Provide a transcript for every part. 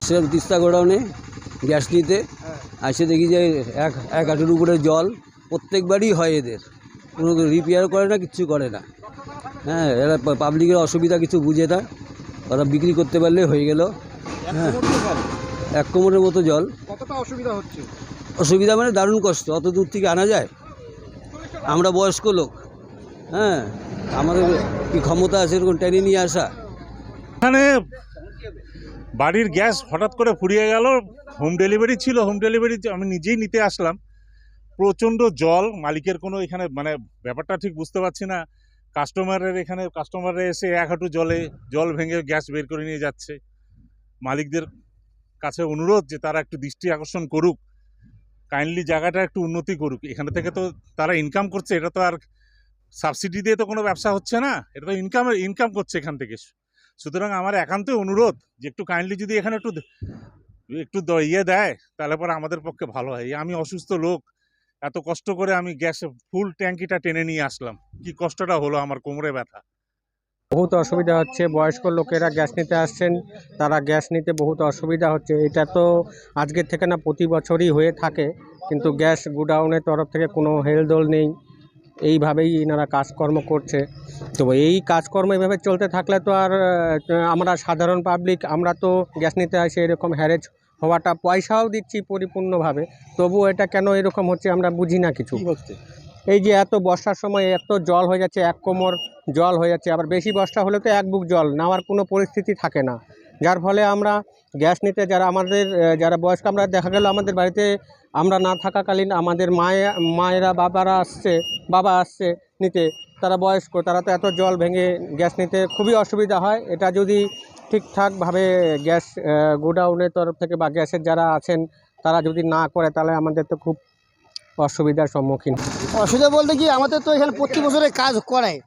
সেরকম তিস্তা গোডাউনে গ্যাস নিতে আসে দেখি যে এক হাঁটুর উপরে জল প্রত্যেকবারই হয় এদের, কোনো রিপেয়ার করে না, কিচ্ছু করে না। হ্যাঁ, এরা পাবলিকের অসুবিধা কিছু বুঝে না, ওরা বিক্রি করতে পারলে হয়ে গেল। হ্যাঁ, 1 কোমরের মতো জল। কতটা অসুবিধা হচ্ছে? অসুবিধা মানে দারুণ কষ্ট, অত দূর থেকে আনা যায়? আমরা বয়স্ক লোক, হ্যাঁ, আমাদের কি ক্ষমতা আছে এরকম টেনে নিয়ে আসা? এখানে বাড়ির গ্যাস হঠাৎ করে ফুরিয়ে গেল, হোম ডেলিভারি ছিল, হোম ডেলিভারি আমি নিজেই নিতে আসলাম। প্রচণ্ড জল, মালিকের কোনো এখানে মানে ব্যাপারটা ঠিক বুঝতে পারছি না। কাস্টমাররা এসে 1 হাঁটু জল ভেঙে গ্যাস বের করে নিয়ে যাচ্ছে। মালিকদের কাছে অনুরোধ যে তারা একটু দৃষ্টি আকর্ষণ করুক, কাইন্ডলি জায়গাটা একটু উন্নতি করুক। এখানে থেকে তো তারা ইনকাম করছে, এটা তো আর সাবসিডি দিয়ে তো কোনো ব্যবসা হচ্ছে না, এটা তো ইনকাম করছে এখান থেকে। সুতরাং আমার একান্তই অনুরোধ যে একটু কাইন্ডলি যদি এখানে একটু দেয় তাহলে পরে আমাদের পক্ষে ভালো হয়। আমি অসুস্থ লোক, এত কষ্ট করে আমি গ্যাসে ফুল ট্যাঙ্কিটা টেনে নিয়ে আসলাম, কি কষ্টটা হলো, আমার কোমরে ব্যথা। বহুত অসুবিধা হচ্ছে, বয়স্ক লোকেরা গ্যাস নিতে আসছেন, তারা গ্যাস নিতে বহুত অসুবিধা হচ্ছে। এটা তো আজকের থেকে না, প্রতি বছরই হয়ে থাকে, কিন্তু গ্যাস গোডাউনের তরফ থেকে কোনো হেলদোল নেই। এইভাবেই এনারা কাজকর্ম করছে। তো এই কাজকর্ম এইভাবে চলতে থাকলে তো আর আমরা সাধারণ পাবলিক, আমরা তো গ্যাস নিতে আসি এরকম হ্যারেজ হওয়াটা, পয়সাও দিচ্ছি পরিপূর্ণভাবে, তবুও এটা কেন এরকম হচ্ছে আমরা বুঝি না কিছু। এই যে এত বর্ষার সময় এত জল হয়ে যাচ্ছে, 1 কোমর জল হয়ে যাচ্ছে, আবার বেশি বর্ষা হলে তো 1 বুক জল নেওয়ার কোনো পরিস্থিতি থাকে না। যার ফলে আমরা গ্যাস নিতে যারা বয়স্ক, আমরা দেখা গেল আমাদের বাড়িতে আমরা না থাকাকালীন আমাদের মায়েরা বাবা আসছে নিতে, তারা বয়স্ক, তারা তো এত জল ভেঙে গ্যাস নিতে খুবই অসুবিধা হয়। এটা যদি ঠিকঠাকভাবে গ্যাস গোডাউনের তরফ থেকে বা গ্যাসের যারা আছেন তারা যদি না করে, তাহলে আমাদের তো খুব অসুবিধার সম্মুখীন। অসুবিধা বলতে কি, আমাদের তো এখানে প্রতি বছরে কাজ করায়,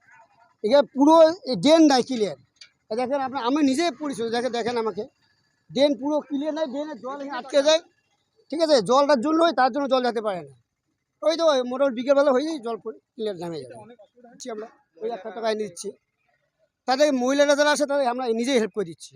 এখানে পুরো ড্রেন নাই ক্লিয়ার। দেখেন আপনি, আমি নিজে পরিচয় দেখেন আমাকে, ড্রেন পুরো ক্লিয়ার নাই, ড্রেনের জল এখানে আটকে যায়। ঠিক আছে, জলটার জন্য তার জন্য জল যেতে পারে না। ওই তো মোটামুটি বিকেলবেলা হয়ে যায়, জল ক্লিয়ার নামে যাবে। আমরা ওই 1 টাকায় নিচ্ছি, তাদের মহিলারা যারা আসে তাদের আমরা নিজেই হেল্প করে দিচ্ছি।